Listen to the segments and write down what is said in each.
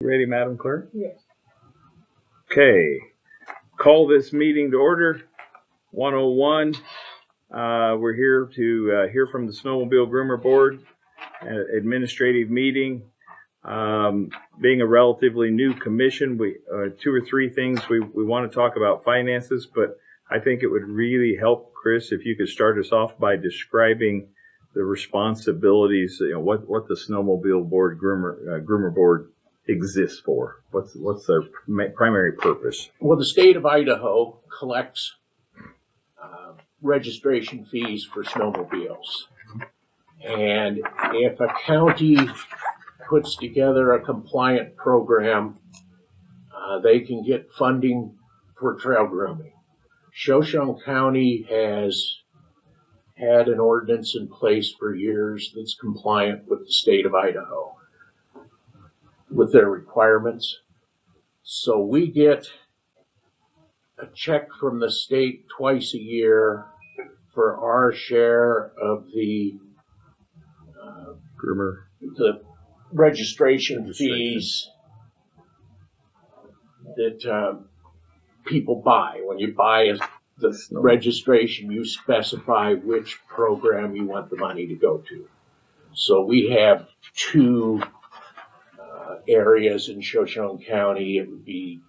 ready, Madam Clerk? Yes. Okay. Call this meeting to order. 101. We're here to hear from the Snowmobile Groomer Board, administrative meeting. Being a relatively new commission, we two or three things we want to talk about finances, but I think it would really help, Chris, if you could start us off by describing the responsibilities, what the Snowmobile Board Groomer Board exists for. What's their primary purpose? Well, the state of Idaho collects registration fees for snowmobiles. And if a county puts together a compliant program, they can get funding for trail grooming. Shoshone County has had an ordinance in place for years that's compliant with the state of Idaho with their requirements. So we get a check from the state twice a year for our share of the Groomer. The registration fees that people buy. When you buy the registration, you specify which program you want the money to go to. So we have two areas in Shoshone County. It would be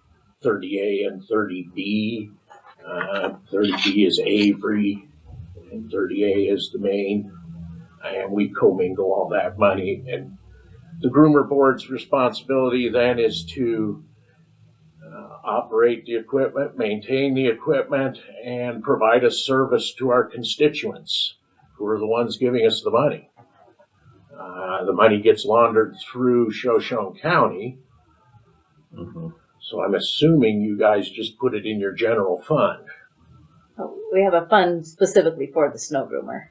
30A and 30B. 30B is Avery, and 30A is the main. And we commingle all that money. And the Groomer Board's responsibility then is to operate the equipment, maintain the equipment, and provide a service to our constituents who are the ones giving us the money. The money gets laundered through Shoshone County. Mm-hmm. So I'm assuming you guys just put it in your general fund. We have a fund specifically for the snow groomer.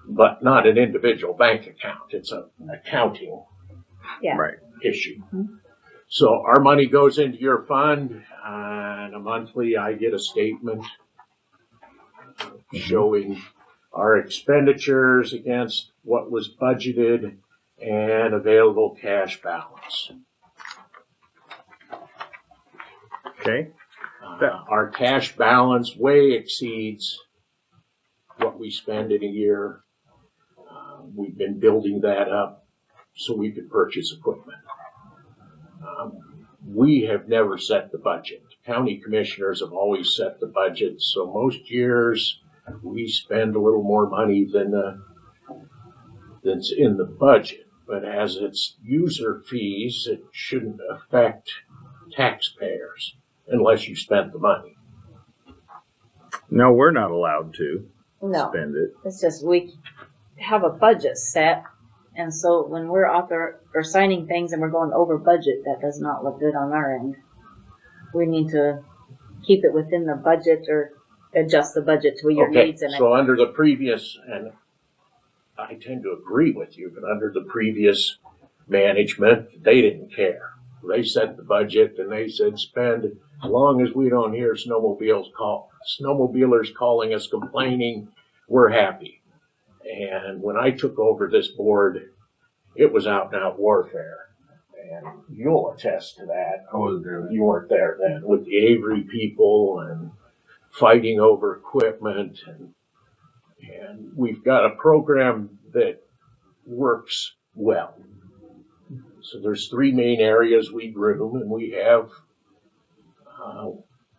But not an individual bank account. It's an accounting issue. Mm-hmm. So our money goes into your fund, and a monthly I get a statement showing our expenditures against what was budgeted and available cash balance. Okay. Our cash balance way exceeds what we spend in a year. We've been building that up so we could purchase equipment. We have never set the budget. County commissioners have always set the budget, so most years we spend a little more money than's in the budget. But as it's user fees, it shouldn't affect taxpayers unless you spent the money. No, we're not allowed to spend it. It's just we have a budget set, and so when we're signing things and we're going over budget, that does not look good on our end. We need to keep it within the budget or adjust the budget to your needs. And so under the previous, and I tend to agree with you, but under the previous management, they didn't care. They set the budget and they said spend as long as we don't hear snowmobilers calling us complaining, we're happy. And when I took over this board, it was out and out warfare. And you'll attest to that. I wasn't there. You weren't there then, with the Avery people and fighting over equipment. And we've got a program that works well. So there's three main areas we groom, and we have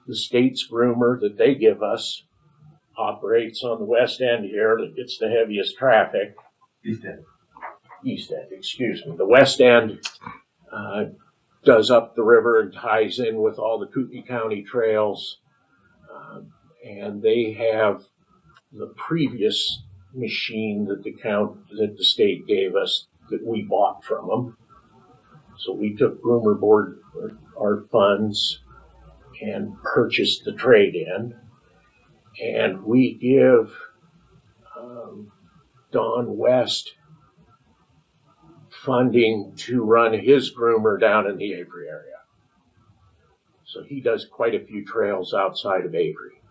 the state's groomer that they give us operates on the west end here that gets the heaviest traffic. East end, excuse me. The west end does up the river and ties in with all the Kootenai County trails. And they have the previous machine that the state gave us that we bought from them. So we took Groomer Board our funds and purchased the trade-in. And we give Don West funding to run his groomer down in the Avery area. So he does quite a few trails outside of Avery.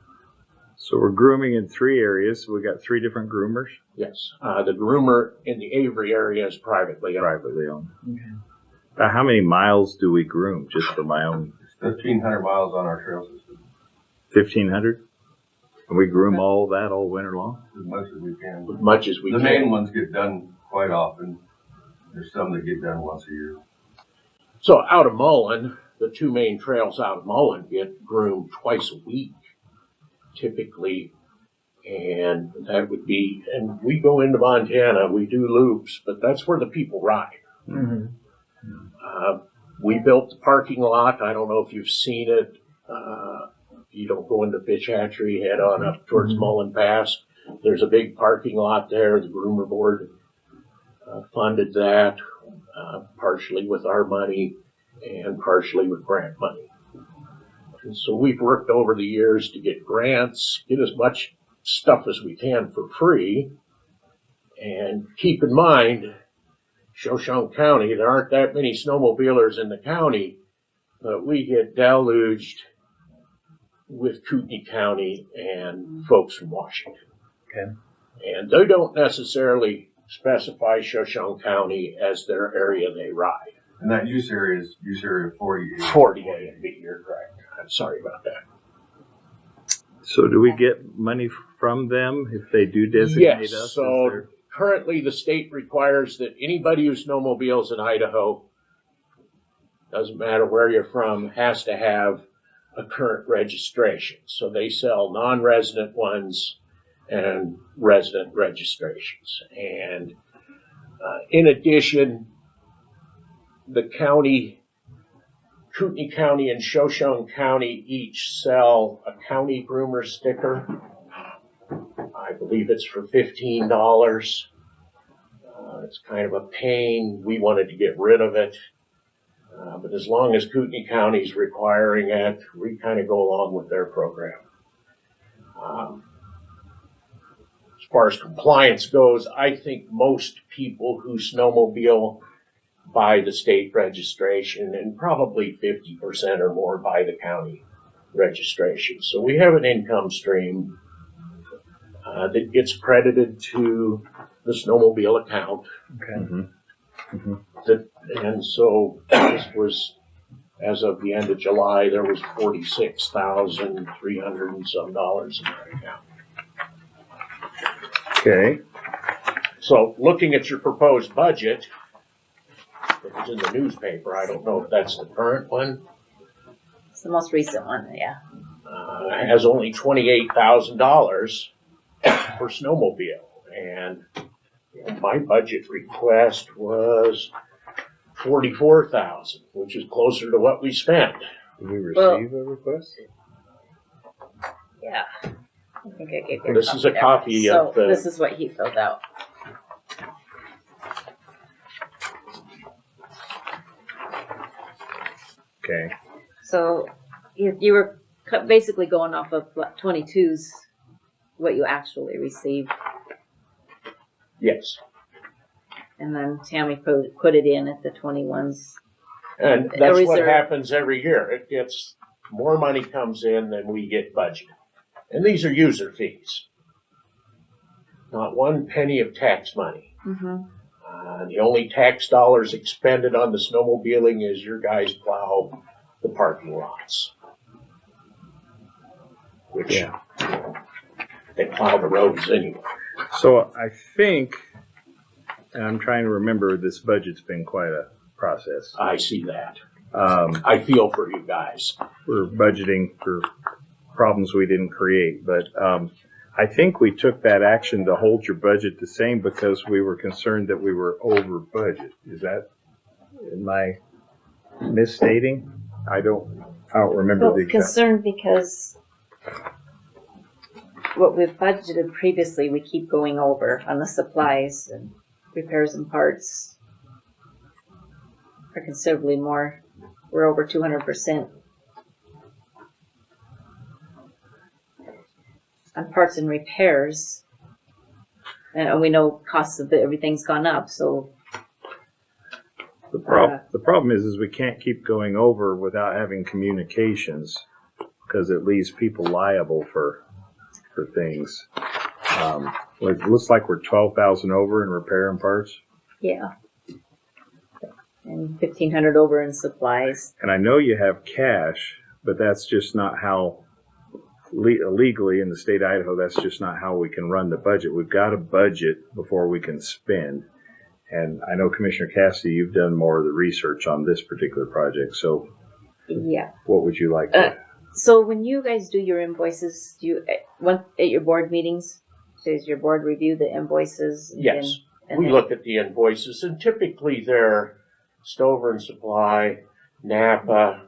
So we're grooming in three areas. We got three different groomers. Yes. The groomer in the Avery area is privately owned. Privately owned. Okay. How many miles do we groom, just for my own? 1,500 miles on our trail system, 1,500? And we groom all that all winter long? as much as we can. As much as we The can. main ones get done quite often. There's some that get done once a year. So out of Mullen, the two main trails out of Mullen get groomed twice a week, typically. And that would be, and we go into Montana, we do loops, but that's where the people ride. Mm-hmm. We built the parking lot. I don't know if you've seen it. You don't go into Fish Hatchery, head on up towards Mullen Pass. There's a big parking lot there. The Groomer Board funded that, partially with our money and partially with grant money. And so we've worked over the years to get grants, get as much stuff as we can for free. And keep in mind, Shoshone County, there aren't that many snowmobilers in the county, but we get deluged with Kootenai County and folks from Washington. Okay. And they don't necessarily specify Shoshone County as their area they ride. And that use area is use area 40. 40 A and B, you're correct. I'm sorry about that. So do we get money from them if they do designate Yes, us? as so their- currently the state requires that anybody who snowmobiles in Idaho, doesn't matter where you're from, has to have a current registration. So they sell non-resident ones and resident registrations. And in addition, the county, Kootenai County and Shoshone County each sell a county groomer sticker. I believe it's for $15. It's kind of a pain. We wanted to get rid of it. But as long as Kootenai County's requiring it, we kind of go along with their program. As far as compliance goes, I think most people who snowmobile buy the state registration, and probably 50% or more buy the county registration. So we have an income stream that gets credited to the snowmobile account. Okay. And so this was, as of the end of July, there was $46,300 and some dollars in that account. Okay. So looking at your proposed budget, it was in the newspaper. I don't know if that's the current one. It's the most recent one, yeah. Has only $28,000 for snowmobile. And my budget request was $44,000, which is closer to what we spent. Did we Well- receive a request? Yeah. I think I gave you This is a there. copy So of the- this is what he filled out. Okay. So you were basically going off of 22's, what you actually received, Yes. and then Tammy put it in at the 21's. And that's what Reserve. happens every year. It gets, more money comes in than we get budgeted. And these are user fees. Not one penny of tax money. Mm-hmm. The only tax dollars expended on the snowmobiling is your guys plow the parking lots. Which, Yeah. they plow the roads anyway. So I think, and I'm trying to remember, this budget's been quite a process. I see that. Um, I feel for you guys. we're budgeting for problems we didn't create, but I think we took that action to hold your budget the same because we were concerned that we were over budget. Is that, am I misstating? I don't remember Well, the exact. concerned because what we've budgeted previously, we keep going over on the supplies and repairs and parts are considerably more. We're over 200% on parts and repairs. And we know costs of everything's gone up, so The problem is we can't keep going over without having communications because it leaves people liable for things. It looks like we're 12,000 over in repair and parts. yeah. and 1,500 over in supplies. And I know you have cash, but that's just not how, legally in the state of Idaho, that's just not how we can run the budget. We've got a budget before we can spend. And I know Commissioner Cassidy, you've done more of the research on this particular project. So Yeah. what would you like to? So when you guys do your invoices, do you at your board meetings, does your board review the invoices? Yes, and we then- look at the invoices, and typically they're Stover and Supply, Napa,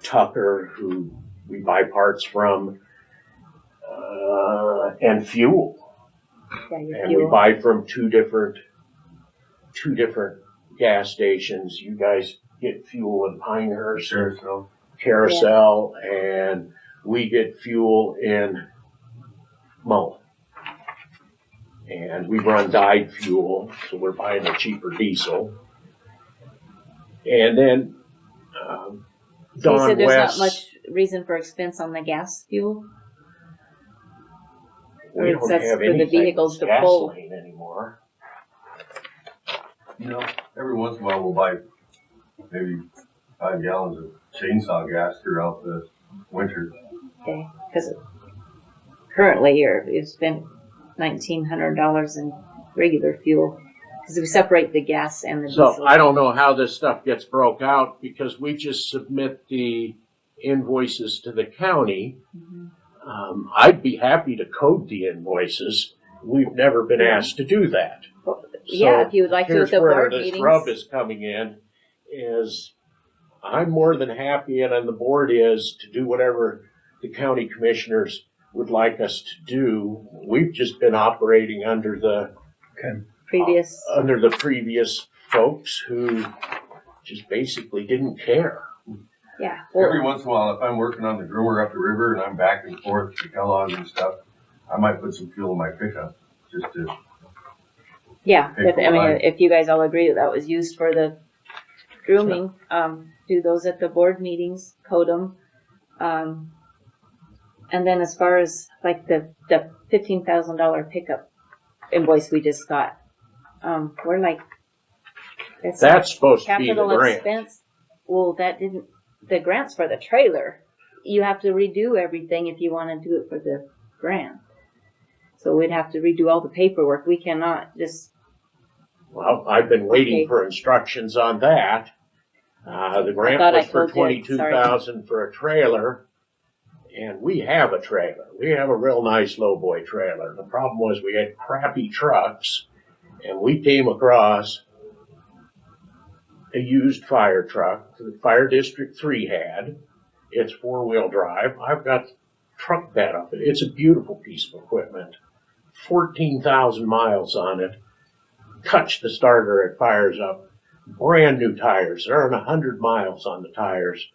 Tucker, who we buy parts from, and fuel. Yeah, your And we fuel. buy from two different gas stations. You guys get fuel in Pinehurst, Sure, so. Carousel, and we get fuel in Mullen. And we run dyed fuel, so we're buying a cheaper diesel. And then So you Don said there's West, not much reason for expense on the gas fuel? we don't That's have for the anything vehicles that's to pull. gasoline anymore. You know, every once in a while we'll buy maybe 5 gallons of chainsaw gas throughout the winter. Okay, because currently you've spent $1,900 in regular fuel. Because we separate the gas and the diesel. So I don't know how this stuff gets broke out because we just submit the invoices to the county. Mhm. I'd be happy to code the invoices. We've never been asked to do that. Yeah, So if you would like to at here's the where board this meetings. rub is coming in, is I'm more than happy, and the board is, to do whatever the county commissioners would like us to do. We've just been operating under the previous folks who just basically didn't care. Yeah. Every once in a while, if I'm working on the groomer up the river and I'm back and forth to Kellogg's and stuff, I might put some fuel in my pickup just to. Yeah, Hey, but, I mean, fine. if you guys all agree that was used for the grooming, do those at the board meetings, code them. And then as far as like the $15,000 pickup invoice we just got, we're like, it's That's supposed to be the capital grant. expense. Well, the grant's for the trailer. You have to redo everything if you want to do it for the grant. So we'd have to redo all the paperwork. We cannot just, Well, I've been waiting Okay. for instructions on that. The grant thought I was for told you. Sorry. $22,000 for a trailer, and we have a trailer. We have a real nice lowboy trailer. The problem was we had crappy trucks, and we came across a used fire truck that Fire District 3 had. It's 4-wheel drive. I've got the truck bed of it. It's a beautiful piece of equipment. 14,000 miles on it. Touch the starter, it fires up. Brand new tires. They're on 100 miles on the tires.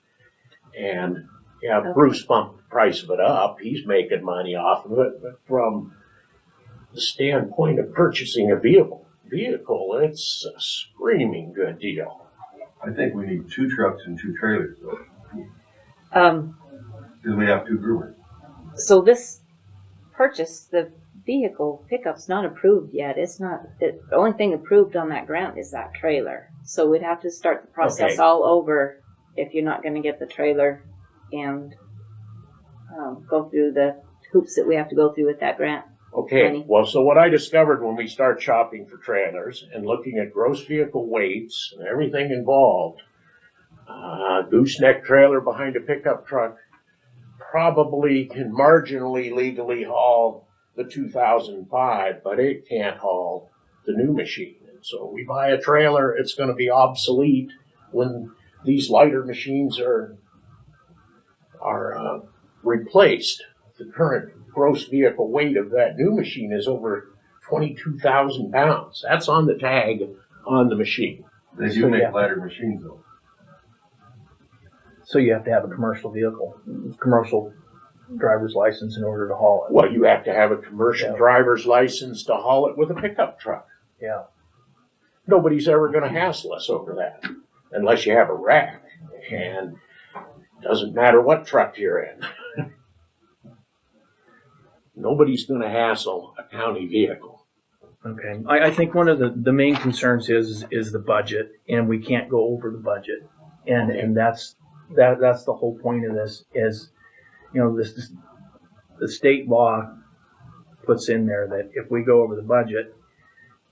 And yeah, Okay. Bruce bumped the price of it up. He's making money off of it. But from the standpoint of purchasing a vehicle, it's a screaming good deal. I think we need 2 trucks and 2 trailers though, um, because we have 2 groomers. so this purchase, the vehicle pickup's not approved yet. It's not, the only thing approved on that grant is that trailer. So we'd have to start the process Okay. all over if you're not gonna get the trailer and, go through the hoops that we have to go through with that grant. Okay, Money. well, so what I discovered when we started shopping for trailers and looking at gross vehicle weights and everything involved, gooseneck trailer behind a pickup truck probably can marginally legally haul the 2005, but it can't haul the new machine. And so we buy a trailer, it's gonna be obsolete when these lighter machines are replaced. The current gross vehicle weight of that new machine is over 22,000 pounds. That's on the tag on the machine. They So do make yeah. lighter machines though. So you have to have a commercial vehicle, commercial driver's license in order to haul it. Well, you have to have a commercial Yeah. driver's license to haul it with a pickup truck. Yeah. Nobody's ever gonna hassle us over that unless you have a rack, and doesn't matter what truck you're in. Nobody's gonna hassle a county vehicle. Okay, I think one of the main concerns is the budget, and we can't go over the budget, and that's the whole point of this is, you know, this the state law puts in there that if we go over the budget,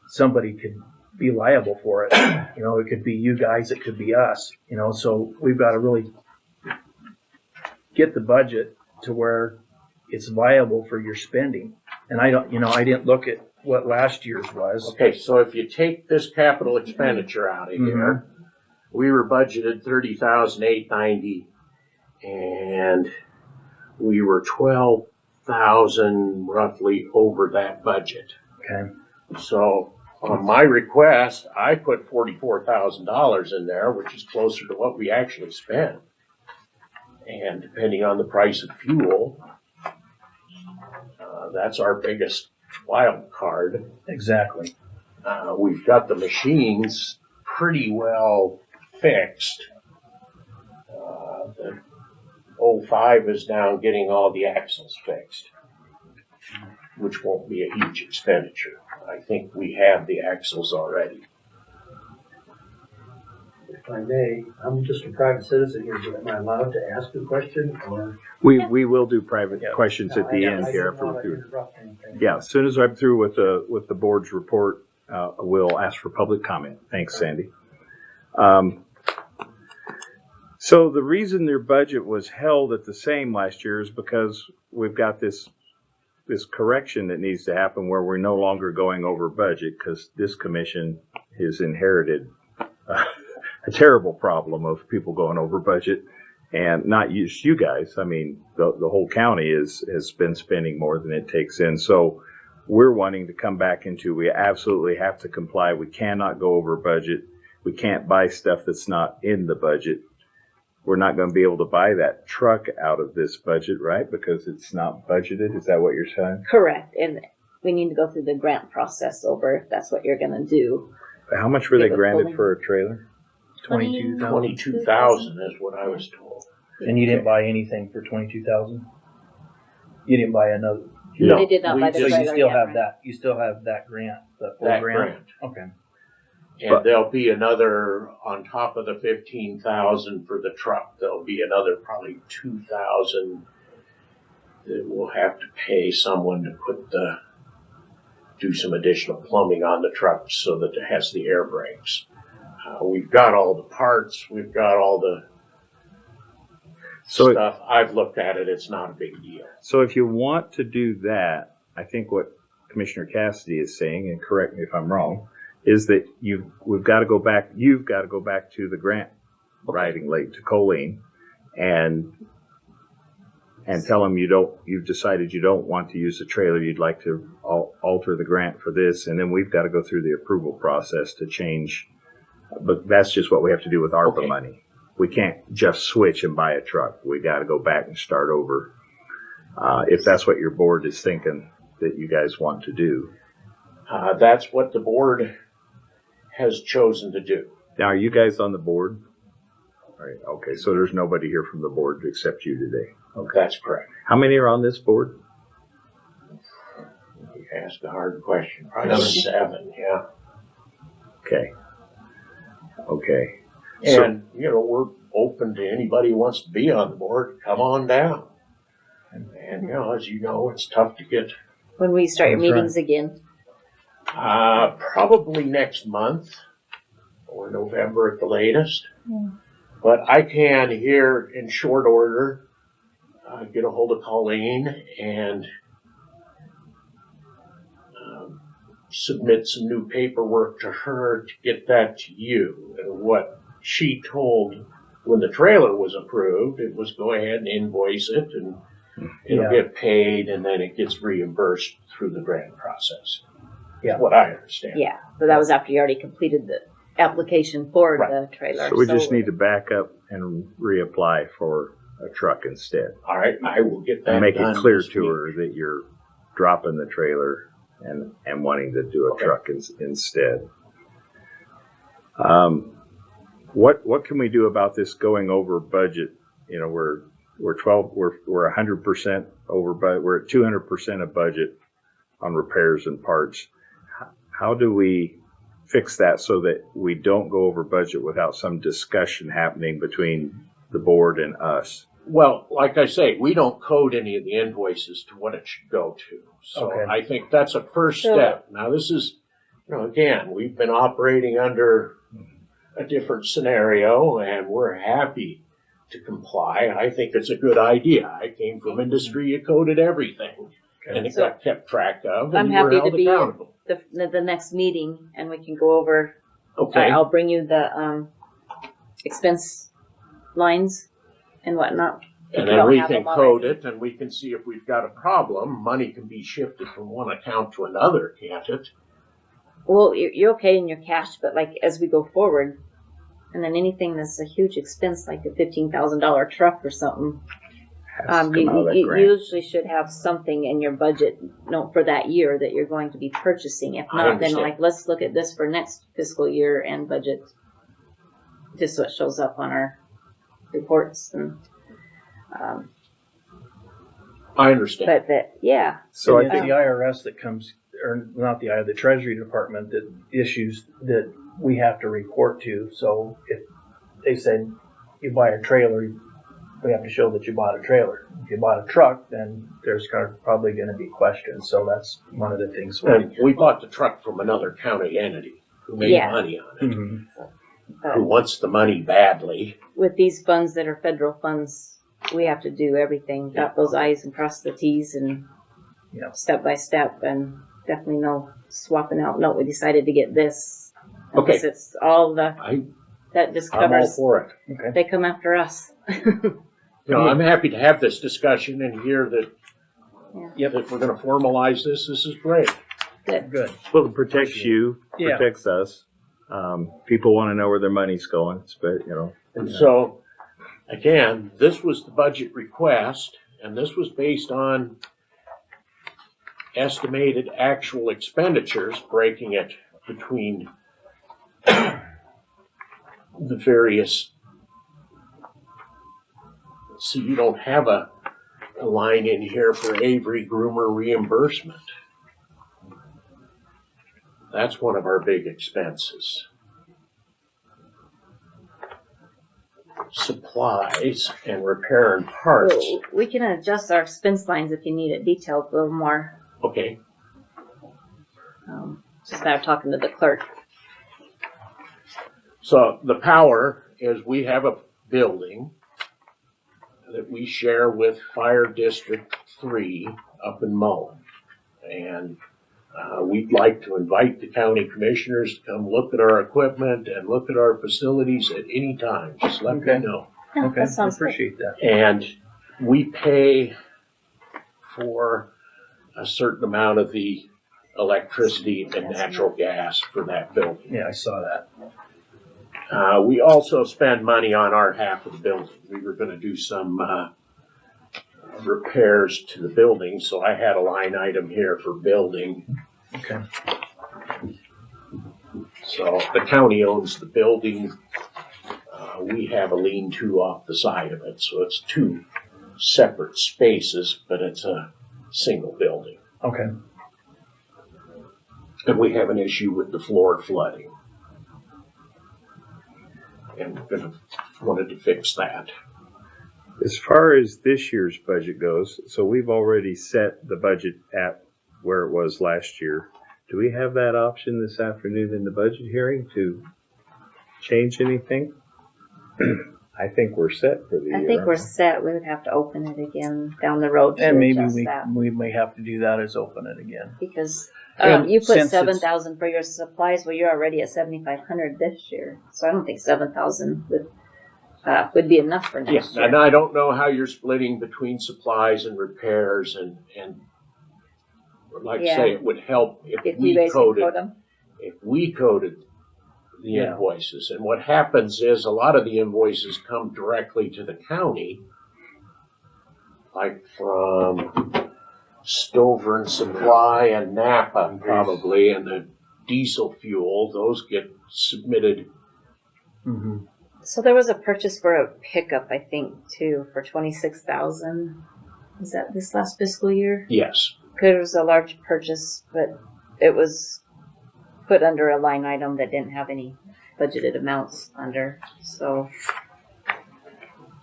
somebody could be liable for it. You know, it could be you guys, it could be us. You know, so we've got to really get the budget to where it's viable for your spending. And I didn't look at what last year's was. Okay, so if you take this capital expenditure out of here, we were budgeted $30,890, and we were 12,000 roughly over that budget. Okay. So on my request, I put $44,000 in there, which is closer to what we actually spent. And depending on the price of fuel, that's our biggest wild card. Exactly. We've got the machines pretty well fixed. The 05 is down getting all the axles fixed, which won't be a huge expenditure. I think we have the axles already. If I may, I'm just a private citizen here, but am I allowed to ask a question or? We will do private questions No, at the I end didn't here after wanna we're through. interrupt anything. Yeah, as soon as I'm through with the board's report, we'll ask for public comment. Thanks, Sandy. So the reason their budget was held at the same last year is because we've got this correction that needs to happen where we're no longer going over budget, because this commission has inherited a terrible problem of people going over budget, and not just you guys. I mean, the whole county has been spending more than it takes in. So we're wanting to come back into, we absolutely have to comply. We cannot go over budget. We can't buy stuff that's not in the budget. We're not going to be able to buy that truck out of this budget, right? Because it's not budgeted. Is that what you're saying? Correct, and we need to go through the grant process over if that's what you're gonna do. How much were they Get the granted pulling. for a trailer? 22,000. 22,000 is what I was told. And you didn't buy anything for 22,000. You didn't buy another. No, They did not we buy the So you trailer still yet, have right? that. You still have that grant. That full That grant. grant. Okay. And there'll be another, on top of the 15,000 for the truck, there'll be another probably 2,000 that we'll have to pay someone to do some additional plumbing on the truck so that it has the air brakes. We've got all the parts, we've got all the stuff. I've looked at it, it's not a big deal. So if you want to do that, I think what Commissioner Cassidy is saying, and correct me if I'm wrong, is that you've got to go back to the grant writing late to Colleen and tell them you've decided you don't want to use the trailer, you'd like to alter the grant for this, and then we've got to go through the approval process to change. But that's just what we have to do with ARPA money. We can't just switch and buy a truck. We got to go back and start over. If that's what your board is thinking that you guys want to do. That's what the board has chosen to do. Now, are you guys on the board? All right. Okay. So there's nobody here from the board except you today. Okay. That's correct. How many are on this board? You asked a hard question. Probably 7, yeah. Okay. Okay. And, we're open to anybody who wants to be on the board. Come on down. And, as you know, it's tough to get. When we start your That's right. meetings again. Probably next month or November at the latest. But I can here in short order get a hold of Colleen and submit some new paperwork to her to get that to you. And what she told when the trailer was approved, it was go ahead and invoice it and it'll get paid and then it gets reimbursed through the grant process. Yeah. That's what I understand. Yeah, so that was after you already completed the application for the trailer. So we just need to back up and reapply for a truck instead. All right, I will get that And make done it clear this to week. her that you're dropping the trailer and wanting to do a truck instead. What can we do about this going over budget? We're 100% over budget. We're at 200% of budget on repairs and parts. how do we fix that so that we don't go over budget without some discussion happening between the board and us? Well, like I say, we don't code any of the invoices to what it should go to. So Okay. I think that's a first So- step. Now, this is, again, we've been operating under a different scenario, and we're happy to comply. I think it's a good idea. I came from industry, you coded everything, and it So- got kept track of, I'm and you were happy to held be- accountable. The next meeting, and we can go over, Okay, I'll bring you the, expense lines and whatnot. If and you then don't we have can them code already. it, and we can see if we've got a problem. Money can be shifted from one account to another, can't it? Well, you're okay in your cash, but like as we go forward, and then anything that's a huge expense, like a $15,000 truck or something, Has to come out of that you grant. usually should have something in your budget, for that year that you're going to be purchasing. If I not, then understand. like, let's look at this for next fiscal year and budget, just so it shows up on our reports and, I understand. but yeah, So I It's think the IRS that comes, or not the Treasury Department that issues that we have to report to. So if they said you buy a trailer, we have to show that you bought a trailer. If you bought a truck, then there's probably going to be questions. So that's one of the things. And we bought the truck from another county entity who made Yeah. money on it, Mhm. who wants the money badly. with these funds that are federal funds, we have to do everything, dot those I's and cross the T's and Yeah. step by step, and definitely no swapping out, no, we decided to get this. Okay. Unless it's all that just I'm all covers, for it. Okay. they come after us. I'm happy to have this discussion and hear that, Yeah. if we're gonna formalize this is great. Good. well, it protects you, Yeah. protects us. People want to know where their money's going, but And so, again, this was the budget request, and this was based on estimated actual expenditures, breaking it between the various. See, you don't have a line in here for Avery Groomer reimbursement. That's one of our big expenses. Supplies and repair and parts. Well, we can adjust our expense lines if you need it detailed a little more. Okay, Just now talking to the clerk. so the power is we have a building that we share with Fire District 3 up in Mullen. And we'd like to invite the county commissioners to come look at our equipment and look at our facilities at any time. Just let me Okay. know. Yeah, Okay. that I sounds good. appreciate that. And we pay for a certain amount of the electricity and natural gas for that building. Yeah, I saw that. We also spend money on our half of the building. We were gonna do some, repairs to the building, so I had a line item here for building. Okay. So the county owns the building. We have a lean-to off the side of it, so it's two separate spaces, but it's a single building. Okay. And we have an issue with the floor flooding. And wanted to fix that. as far as this year's budget goes, so we've already set the budget at where it was last year. Do we have that option this afternoon in the budget hearing to change anything? I think we're set for the year. I think we're aren't set. We would have to open it again down the road to And maybe adjust that. we may have to do that, is open it again. Because And you put since it's- 7,000 for your supplies. Well, you're already at 7,500 this year, so I don't think 7,000 would be enough for Yeah, next year. and I don't know how you're splitting between supplies and repairs and like I say, it would help If if you we guys can coded, code them, the Yeah. invoices. And what happens is a lot of the invoices come directly to the county, like from Stover and Supply and Napa probably, and the diesel fuel, those get submitted. Mm-hmm. so there was a purchase for a pickup, I think, too, for 26,000. Is that this last fiscal year? Yes, It was a large purchase, but it was put under a line item that didn't have any budgeted amounts under, so.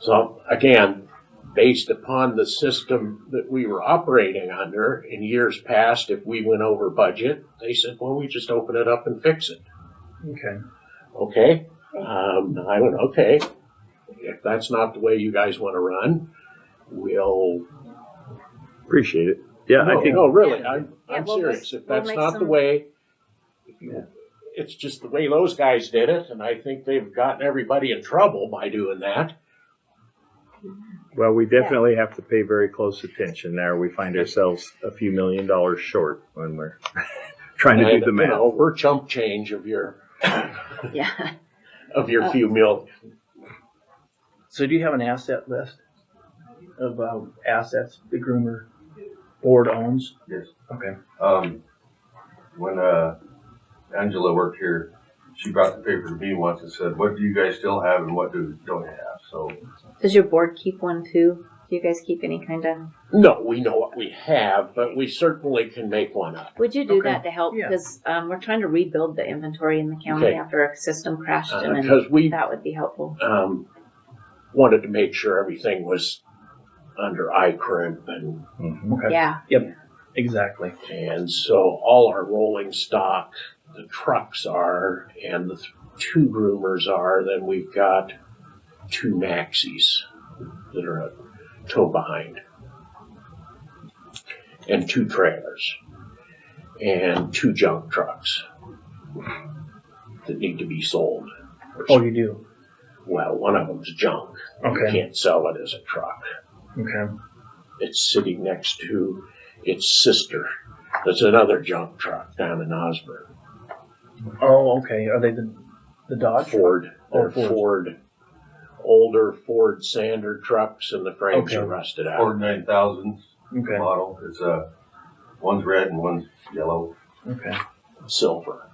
So again, based upon the system that we were operating under in years past, if we went over budget, they said, well, we just open it up and fix it. Okay. Okay? I went, okay, if that's not the way you guys want to run, we'll. Appreciate it. Yeah, No, I think, no, really, Yeah, I'm we'll serious. make- If we'll that's make not the some- way, Yeah. it's just the way those guys did it, and I think they've gotten everybody in trouble by doing that. well, we definitely have to pay very close attention there. We find ourselves a few $1 million short when we're trying to do the And, math. we're chump change of your Yeah. few mil. So do you have an asset list of assets the Groomer board owns? Yes. Okay. When Angela worked here, she brought the paper to me once and said, what do you guys still have and what don't you have? So, Does your board keep one too? Do you guys keep any kind of, No, we know what we have, but we certainly can make one up. would you do Okay. that to help? Yeah. Because, we're trying to rebuild the inventory in the county Okay. after a system crashed in, Because we and that would be helpful. wanted to make sure everything was under iCrimp and Mhm. Okay. Yeah. Yep. Exactly. so all our rolling stock, the trucks are, and the two Groomers are, then we've got two Maxis that are a tow behind. And two trailers. And two junk trucks that need to be sold. Oh, you do? Well, one of them's junk. You Okay. can't sell it as a truck. Okay. It's sitting next to its sister. That's another junk truck down in Osborne. Oh, okay. Are they the Dodge? Ford. They're Ford. Ford. Older Ford Sander trucks, and the frames Okay. are rusted out. Ford 9000 Okay. model. It's one's red and one's yellow. Okay. Silver.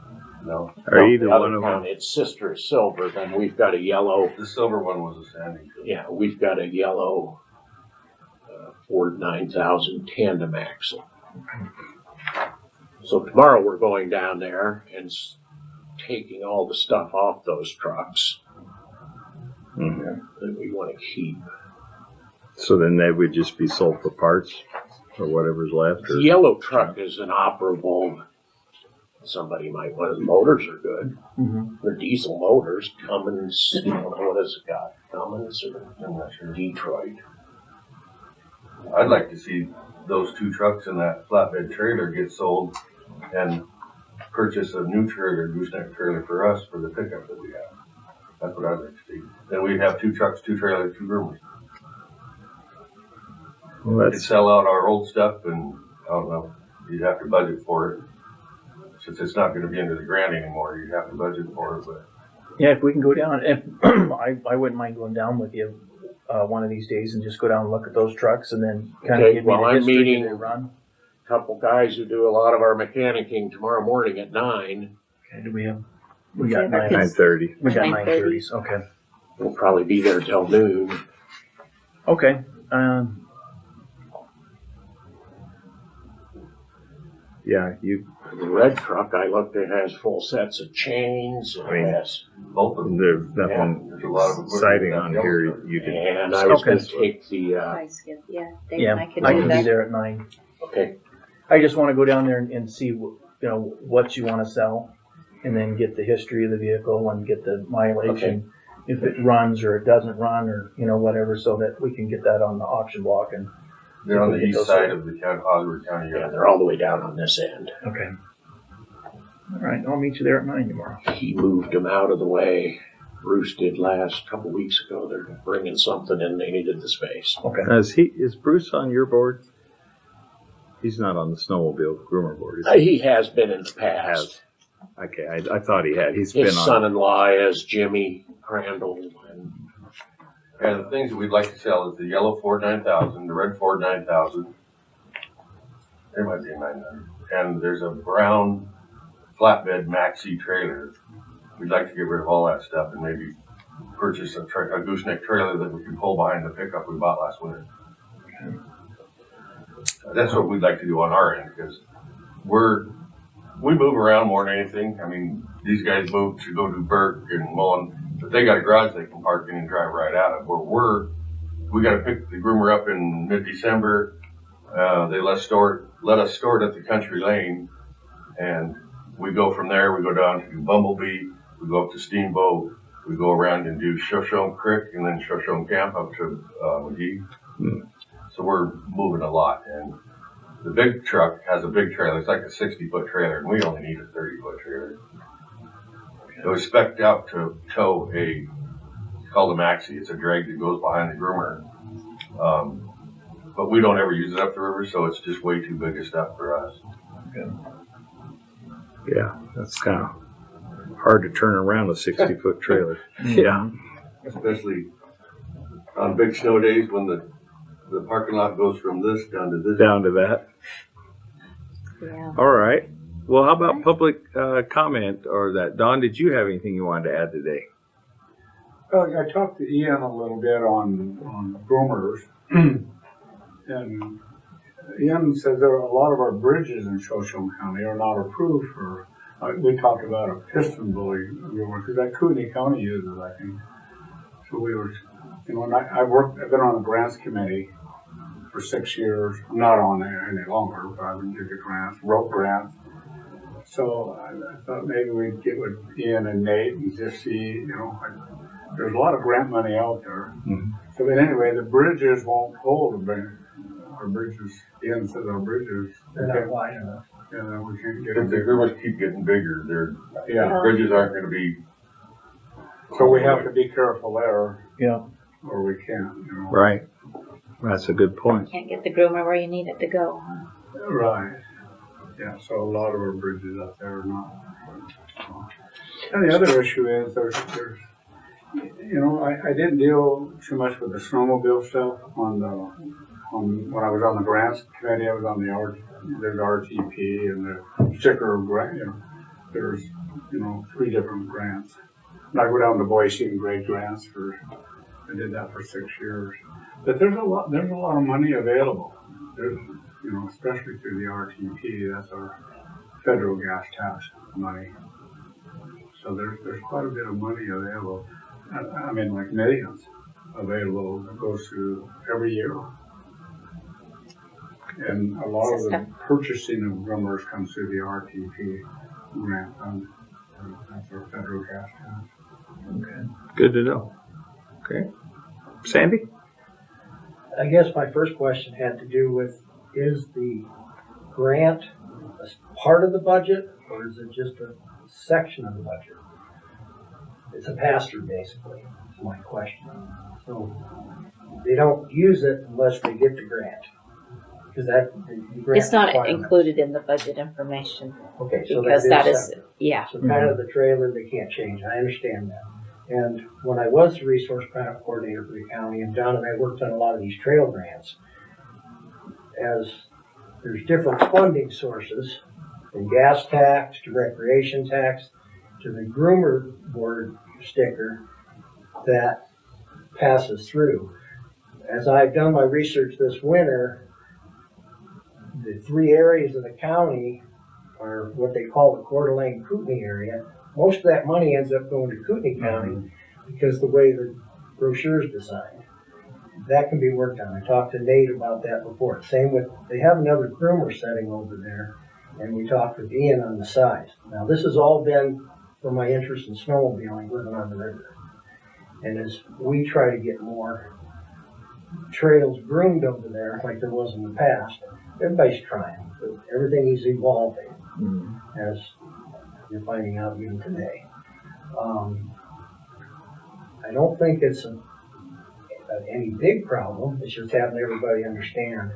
No, Are either the other one of one, them? its sister is silver. Then we've got a yellow. the silver one was a Sandy. Yeah, we've got a yellow Ford 9000 tandem axle. So tomorrow we're going down there and taking all the stuff off those trucks Mhm. that we want to keep. So then they would just be sold for parts or whatever's left? The Or? yellow truck is an operable. Somebody might want. The motors are good. Mm-hmm. They're diesel motors. Cummins. I don't know what has it got. Cummins or I'm not sure. Detroit. I'd like to see those two trucks and that flatbed trailer get sold and purchase a new trailer, gooseneck trailer for us for the pickup that we have. That's what I'd like to see. Then we'd have two trucks, two trailers, two Groomers. Well, We could that's, sell out our old stuff and, I don't know, you'd have to budget for it. Since it's not gonna be under the grant anymore, you'd have to budget for it, but Yeah, if we can go down, if I wouldn't mind going down with you one of these days and just go down and look at those trucks and then kind of Okay, give me well, the I'm history meeting- they run. Couple guys who do a lot of our mechanicking tomorrow morning at 9. Okay, do we have? We got Okay, that 9:30. We got 9:30. 9:30s. Okay. We'll probably be there till noon. Okay. Yeah, you, The red truck I looked at has full sets of chains. It I mean, has, both of them. there's nothing There's a lot of citing on here. You can, and I was Okay. going to take the. I skip, yeah, Dave Yeah, and I could I do can be that. there at 9. Okay. I just want to go down there and see, what you want to sell, and then get the history of the vehicle and get the mileage Okay. and if it runs or it doesn't run or whatever, so that we can get that on the auction block. And They're on the east side of the county, Osborne County. Yeah, they're all the way down on this end. okay. All right, I'll meet you there at 9 tomorrow. He moved them out of the way. Bruce did last couple weeks ago. They're bringing something in. They needed the space. Okay. is Bruce on your board? He's not on the Snowmobile Groomer board, is he? He has been in the past. Okay, I thought he had. He's His been on. son-in-law is Jimmy Crandall. And And the things that we'd like to sell is the yellow Ford 9000, the red Ford 9000. There might be a 900. And there's a brown flatbed maxi trailer. We'd like to get rid of all that stuff and maybe purchase a gooseneck trailer that we can pull behind the pickup we bought last winter. That's what we'd like to do on our end, because we're we move around more than anything. I mean, these guys move to go to Burke and Mullen, but they got a garage they can park in and drive right out of. Where we got to pick the groomer up in mid-December. They let us store it at the country lane, and we go from there. We go down to Bumblebee. We go up to Steamboat. We go around and do Shoshone Creek and then Shoshone Camp up to McGee. So we're moving a lot, and the big truck has a big trailer. It's like a 60-foot trailer, and we only need a 30-foot trailer. It was spec'd out to tow it's called a maxi. It's a drag that goes behind the groomer. But we don't ever use it up the river, so it's just way too big of stuff for us. Yeah, that's kind of hard to turn around a 60-foot trailer. Yeah. Especially on big snow days when the parking lot goes from this down to this. Down to that. Yeah. All right. Well, how about public comment or that? Don, did you have anything you wanted to add today? I talked to Ian a little bit on groomers, and Ian says there are a lot of our bridges in Shoshone County are not approved for. We talked about a piston buoy groomer because that Kootenai County uses, I think. So we were, and I've been on the grants committee for 6 years. I'm not on there any longer, but I've been doing grants, wrote grants. So I thought maybe we'd get with Ian and Nate and just see, there's a lot of grant money out there. Mm-hmm. So, but anyway, the bridges won't hold. Our bridges, Ian says our bridges, They're not wide enough. Yeah, we can't get The them bigger. groomers keep getting bigger. Yeah. Bridges aren't going to be. So we have to be careful there. Yeah. Or we can't, Right. That's a good point. Can't get the groomer where you need it to go. Huh? Right. Yeah, so a lot of our bridges out there are not. And the other issue is there's I didn't deal too much with the snowmobile stuff when I was on the grants committee. I was on there's RTP and the sticker grant. There's 3 different grants. And I go down to Boise and grade grants I did that for 6 years. But there's a lot of money available. There's, especially through the RTP, that's our federal gas tax money. So there's quite a bit of money available. I mean, like millions available that goes through every year. And a lot of the purchasing of groomers comes through the RTP grant fund. That's our federal gas tax. Okay. Good to know. Okay. Sandy? I guess my first question had to do with, is the grant a part of the budget, or is it just a section of the budget? It's a pass-through, basically, is my question. So they don't use it unless they get the grant. Because the grant It's not requirements. included in the budget information Okay, so because that is, yeah. So kind of the trailer, they can't change. I understand that. And when I was the resource plan coordinator for the county, and John and I worked on a lot of these trail grants, as there's different funding sources, from gas tax to recreation tax to the groomer board sticker that passes through. As I've done my research this winter, the 3 areas of the county are what they call the Coeur d'Alene Kootenai area. Most of that money ends up going to Kootenai County because the way the brochure is designed. That can be worked on. I talked to Nate about that before. Same with, they have another groomer setting over there, and we talked with Ian on the size. Now this has all been for my interest in snowmobiling, living on the river. And as we try to get more trails groomed over there, like there was in the past, everybody's trying, but everything is evolving, as you're finding out even today. I don't think it's any big problem. It's just having everybody understand.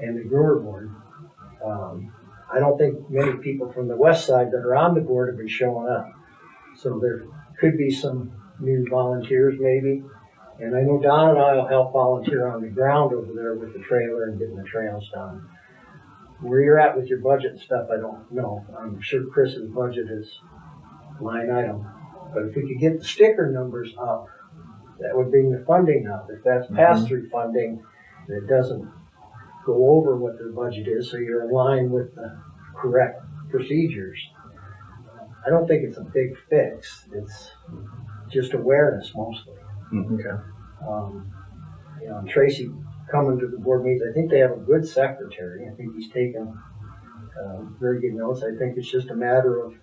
And the groomer board, I don't think many people from the west side that are on the board have been showing up. So there could be some new volunteers maybe. And I know Don and I will help volunteer on the ground over there with the trailer and getting the trails done. Where you're at with your budget and stuff, I don't know. I'm sure Chris's budget is line item. But if we could get the sticker numbers up, that would bring the funding up. If that's pass-through funding, that doesn't go over what their budget is, so you're in line with the correct procedures. I don't think it's a big fix. It's just awareness mostly. Okay. You know, and Tracy coming to the board meetings, I think they have a good secretary. I think he's taken very good notes. I think it's just a matter of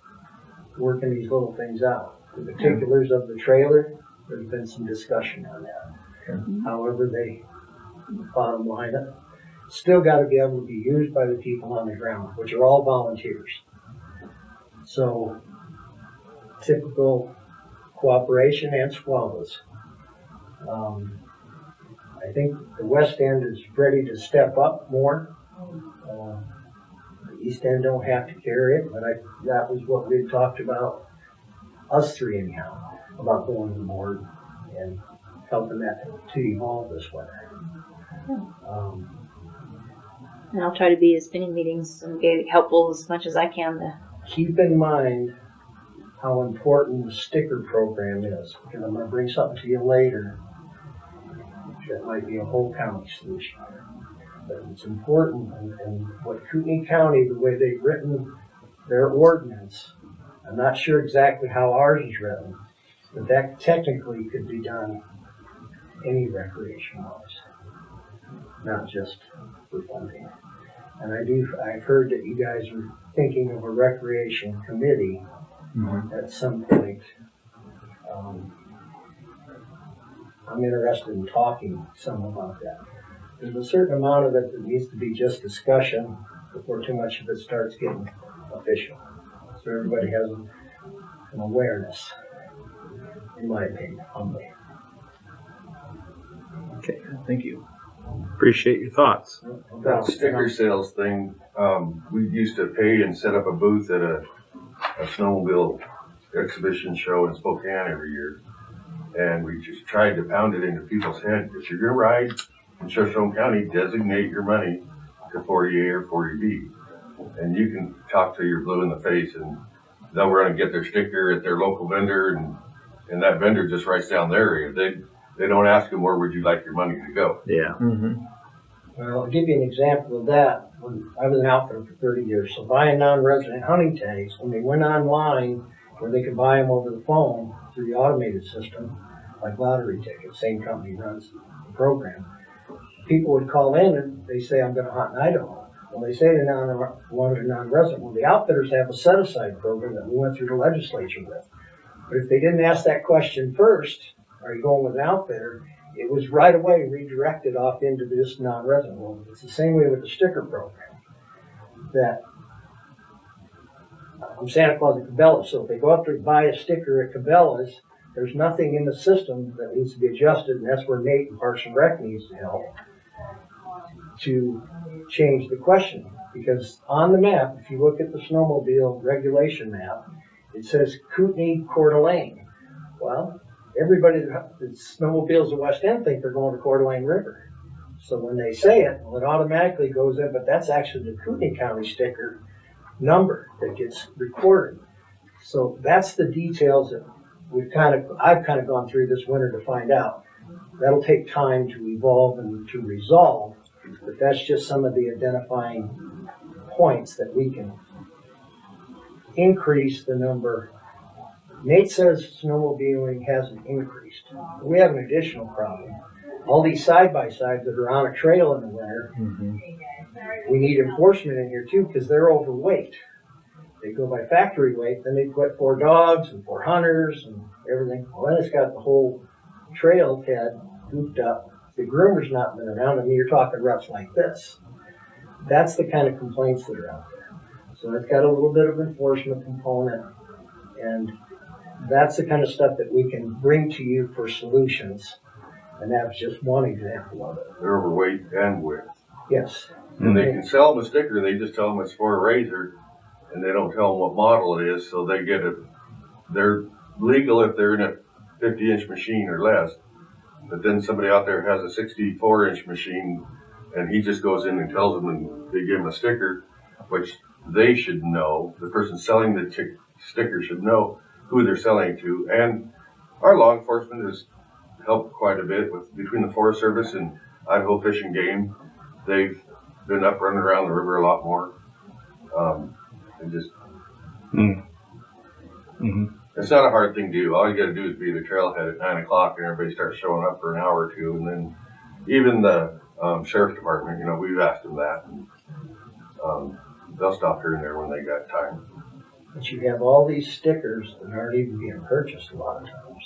working these little things out. The particulars of the trailer, there's been some discussion on that. Okay. However, bottom line, still got to be able to be used by the people on the ground, which are all volunteers. So, typical cooperation and squabbles. I think the West End is ready to step up more. The East End don't have to carry it, but that was what we had talked about, us three anyhow, about going to the board and helping that to evolve this winter. And I'll try to be as many meetings and be helpful as much as I can to. Keep in mind how important the sticker program is, because I'm going to bring something to you later that might be a whole county solution. But it's important, and what Kootenai County, the way they've written their ordinance, I'm not sure exactly how ours is written, but that technically could be done any recreation-wise, not just for funding. And I've heard that you guys are thinking of a recreation committee at some point. I'm interested in talking some about that. There's a certain amount of it that needs to be just discussion before too much of it starts getting official. So everybody has an awareness, in my opinion, humbly. Okay, thank you. Appreciate your thoughts. That sticker sales thing, we used to pay and set up a booth at a snowmobile exhibition show in Spokane every year. And we just tried to pound it into people's head. If you're going to ride in Shoshone County, designate your money to 40A or 40B. And you can talk till you're blue in the face, and they'll run and get their sticker at their local vendor, and that vendor just writes down their area. They don't ask them, where would you like your money to go? Yeah. Well, I'll give you an example of that. When I was an outfitter for 30 years, so buying non-resident hunting tags, when they went online where they could buy them over the phone through the automated system, like lottery tickets, same company runs the program, people would call in and they say, I'm going to hunt in Idaho. Well, they say they're non-resident. Well, the outfitters have a set-aside program that we went through the legislature with. But if they didn't ask that question first, are you going with an outfitter, it was right away redirected off into this non-resident. Well, it's the same way with the sticker program. That I'm Santa Claus at Cabela's, so if they go up to buy a sticker at Cabela's, there's nothing in the system that needs to be adjusted, and that's where Nate and Parks and Rec needs to help to change the question. Because on the map, if you look at the snowmobile regulation map, it says Kootenai, Coeur d'Alene. Well, everybody that snowmobiles the West End think they're going to Coeur d'Alene River. So when they say it, well, it automatically goes in, but that's actually the Kootenai County sticker number that gets recorded. So that's the details that I've kind of gone through this winter to find out. That'll take time to evolve and to resolve, but that's just some of the identifying points that we can increase the number. Nate says snowmobiling hasn't increased. We have an additional problem. All these side-by-sides that are on a trail in the winter, we need enforcement in here too, because they're overweight. They go by factory weight, then they put 4 dogs and 4 hunters and everything. Well, then it's got the whole trail head gooped up. The groomer's not been around. I mean, you're talking reps like this. That's the kind of complaints that are out there. So it's got a little bit of enforcement component, and that's the kind of stuff that we can bring to you for solutions. And that's just one example of it. They're overweight and width. Yes. And they can sell them a sticker, they just tell them it's for a razor, and they don't tell them what model it is, so they get it. They're legal if they're in a 50-inch machine or less, but then somebody out there has a 64-inch machine, and he just goes in and tells them, and they give him a sticker, which they should know. The person selling the sticker should know who they're selling to, and our law enforcement has helped quite a bit with between the Forest Service and Idaho Fish and Game. They've been up running around the river a lot more. And just Mm-hmm. It's not a hard thing to do. All you gotta do is be the trailhead at 9 o'clock and everybody starts showing up for an hour or two. And then even the sheriff's department, you know, we've asked them that. And, they'll stop here and there when they got time. But you have all these stickers that aren't even being purchased a lot of times.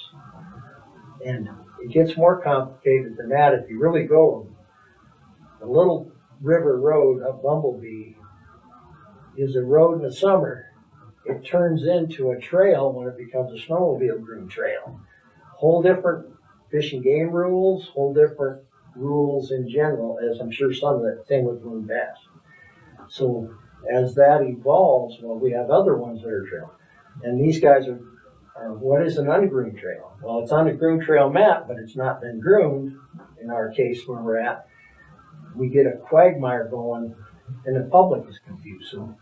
And it gets more complicated than that if you really go. The little river road up Bumblebee is a road in the summer. It turns into a trail when it becomes a snowmobile groom trail. Whole different fish and game rules, whole different rules in general, as I'm sure some of that same with Moon Bass. So as that evolves, well, we have other ones that are trail. And these guys are what is an ungroomed trail? Well, it's on the groomed trail map, but it's not been groomed. In our case where we're at, we get a quagmire going and the public is confused. So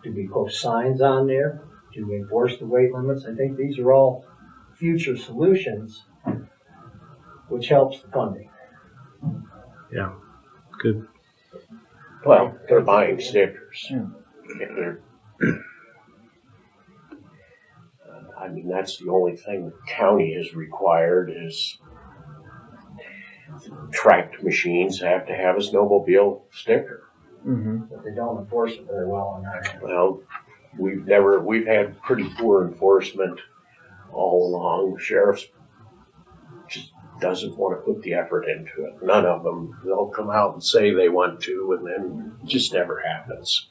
do we post signs on there? Do we enforce the weight limits? I think these are all future solutions, which helps the funding. Yeah, good. Well, they're buying stickers. I mean, that's the only thing the county has required is tracked machines have to have a snowmobile sticker. Mm-hmm. But they don't enforce it very well on that end. Well, we've had pretty poor enforcement all along. The sheriff's just doesn't want to put the effort into it. None of them. They'll come out and say they want to, and then it just never happens.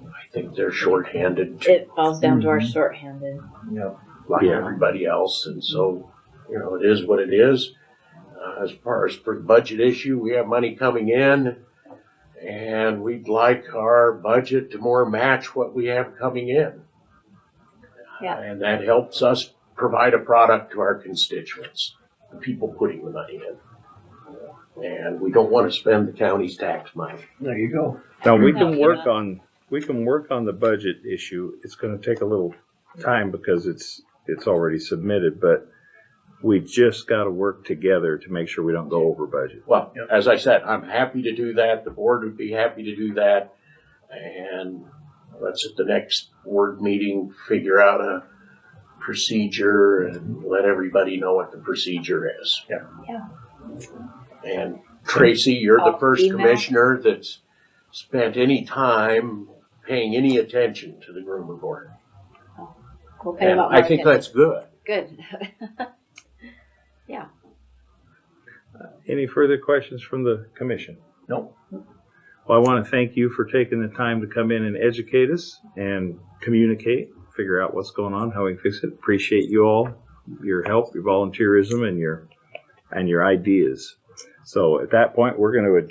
I think they're shorthanded It falls down to our shorthanded. like everybody else, and so, you know, it is what it is. As far as for the budget issue, we have money coming in, and we'd like our budget to more match what we have coming in. Yeah. And that helps us provide a product to our constituents, the people putting the money in. And we don't want to spend the county's tax money. There you go. Now we No, can work on the budget issue. It's going to take a little time because it's already submitted, but we just got to work together to make sure we don't go over budget. Well, as I said, I'm happy to do that. The board would be happy to do that. And let's at the next board meeting figure out a procedure and let everybody know what the procedure is. Yeah. And Tracy, you're the I'll first email. commissioner that's spent any time paying any attention to the groomer board. Okay, And about I think market. that's good. Good. Any further questions from the commission? Nope. Well, I want to thank you for taking the time to come in and educate us and communicate, figure out what's going on, how we can fix it. Appreciate you all, your help, your volunteerism, and your ideas. So at that point, we're going to adjourn.